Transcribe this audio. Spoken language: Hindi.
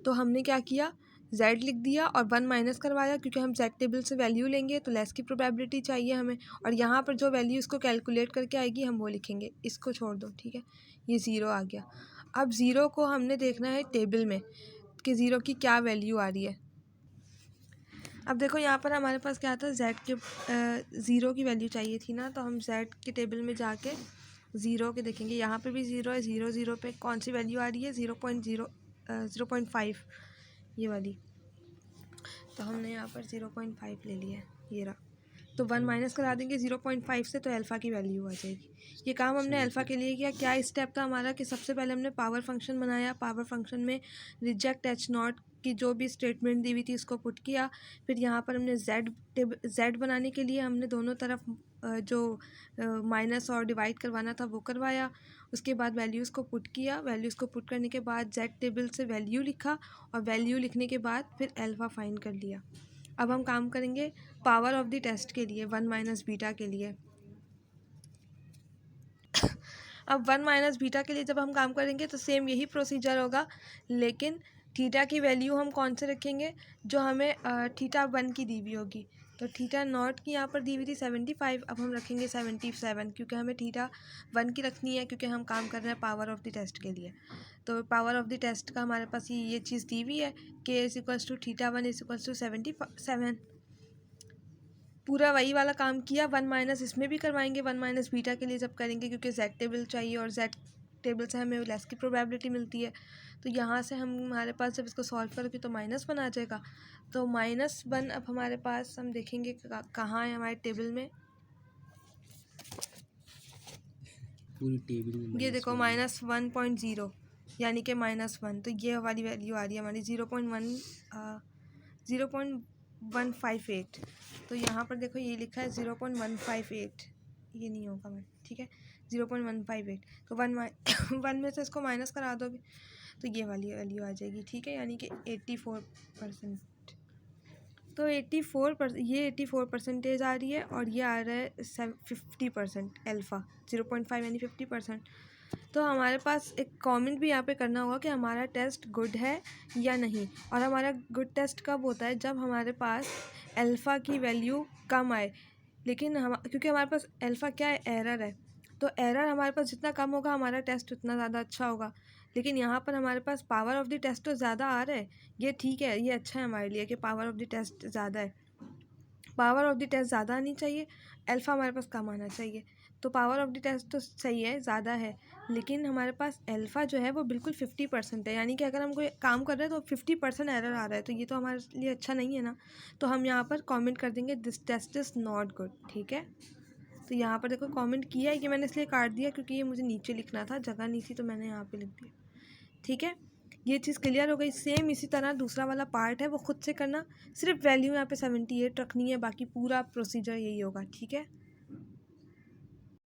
तो हमने क्या किया, z लिख दिया और 1 माइनस करवाया, क्योंकि हम z टेबल से वैल्यू लेंगे तो लेस की प्रोबेबिलिटी चाहिए हमें, और यहाँ पर जो वैल्यू इसको कैलकुलेट करके आएगी हम वो लिखेंगे, इसको छोड़ दो, ठीक है। ये 0 आ गया। अब 0 को हमने देखना है टेबल में कि 0 की क्या वैल्यू आ रही है। अब देखो यहाँ पर हमारे पास क्या था, z के 0 की वैल्यू चाहिए थी ना, तो हम z के टेबल में जाके 0 के देखेंगे। यहाँ पे भी 0 है, 0 0 पे कौन सी वैल्यू आ रही है, 0.5 ये वाली। तो हमने यहाँ पर 0.5 ले लिया है, ये रहा। तो 1 माइनस करा देंगे 0.5 से, तो अल्फ़ा की वैल्यू आ जाएगी। ये काम हमने अल्फ़ा के लिए किया। क्या स्टेप था हमारा कि सबसे पहले हमने पावर फंक्शन बनाया, पावर फंक्शन में रिजेक्ट h नॉट की जो भी स्टेटमेंट दी हुई थी उसको पुट किया। फिर यहाँ पर हमने z बनाने के लिए हमने दोनों तरफ जो माइनस और डिवाइड करवाना था वो करवाया। उसके बाद वैल्यूज़ को पुट किया, वैल्यूज़ को पुट करने के बाद z टेबल से वैल्यू लिखा, और वैल्यू लिखने के बाद फिर अल्फ़ा फाइंड कर लिया। अब हम काम करेंगे पावर ऑफ द टेस्ट के लिए, 1 माइनस बीटा के लिए। अब 1 माइनस बीटा के लिए जब हम काम करेंगे तो सेम यही प्रोसीजर होगा, लेकिन थीटा की वैल्यू हम कौन से रखेंगे, जो हमें थीटा 1 की दी हुई होगी। तो थीटा नॉट की यहाँ पर दी हुई थी 75, अब हम रखेंगे 77, क्योंकि हमें थीटा 1 की रखनी है, क्योंकि हम काम कर रहे हैं पावर ऑफ द टेस्ट के लिए। तो पावर ऑफ द टेस्ट का हमारे पास ये चीज़ दी हुई है, k = थीटा 1 = 77। पूरा वही वाला काम किया। 1 माइनस इसमें भी करवाएंगे 1 माइनस बीटा के लिए जब करेंगे, क्योंकि z टेबल चाहिए और z टेबल से हमें लेस की प्रोबेबिलिटी मिलती है। तो यहाँ से हम हमारे पास जब इसको सॉल्व करोगे तो -1 आ जाएगा। तो -1 अब हमारे पास हम देखेंगे कहाँ है हमारे टेबल में। पूरी टेबल में ये देखो -1.0 यानी कि -1, तो ये वाली वैल्यू आ रही है हमारी 0.158। तो यहाँ पर देखो ये लिखा है 0.158, ये नहीं होगा मैं, ठीक है, 0.158। तो 1 में से इसको माइनस करा दोगे तो ये वाली वैल्यू आ जाएगी, ठीक है, यानी कि 84%। तो 84% आ रही है, और ये आ रहा है 50% अल्फ़ा, 0.5 यानी 50%। तो हमारे पास एक कमेंट भी यहाँ पे करना होगा कि हमारा टेस्ट गुड है या नहीं। और हमारा गुड टेस्ट कब होता है, जब हमारे पास अल्फ़ा की वैल्यू कम आए। लेकिन क्योंकि हमारे पास अल्फ़ा क्या है, एरर है, तो एरर हमारे पास जितना कम होगा हमारा टेस्ट उतना ज़्यादा अच्छा होगा। लेकिन यहाँ पर हमारे पास पावर ऑफ द टेस्ट तो ज़्यादा आ रहा है, ये ठीक है, ये अच्छा है हमारे लिए कि पावर ऑफ द टेस्ट ज़्यादा है। पावर ऑफ द टेस्ट ज़्यादा आनी चाहिए, अल्फ़ा हमारे पास कम आना चाहिए। तो पावर ऑफ द टेस्ट तो सही है, ज़्यादा है, लेकिन हमारे पास अल्फ़ा जो है वो बिल्कुल 50% है, यानी कि अगर हम कोई काम कर रहे हैं तो 50% एरर आ रहा है, तो ये तो हमारे लिए अच्छा नहीं है ना। तो हम यहाँ पर कमेंट कर देंगे this test is not good, ठीक है। तो यहाँ पर देखो कमेंट किया है, ये मैंने इसलिए काट दिया क्योंकि ये मुझे नीचे लिखना था, जगह नहीं थी, तो मैंने यहाँ पे लिख दिया, ठीक है। ये चीज़ क्लियर हो गई। सेम इसी तरह दूसरा वाला पार्ट है वो खुद से करना, सिर्फ वैल्यू यहाँ पे 78 रखनी है, बाकी पूरा प्रोसीजर यही होगा, ठीक है।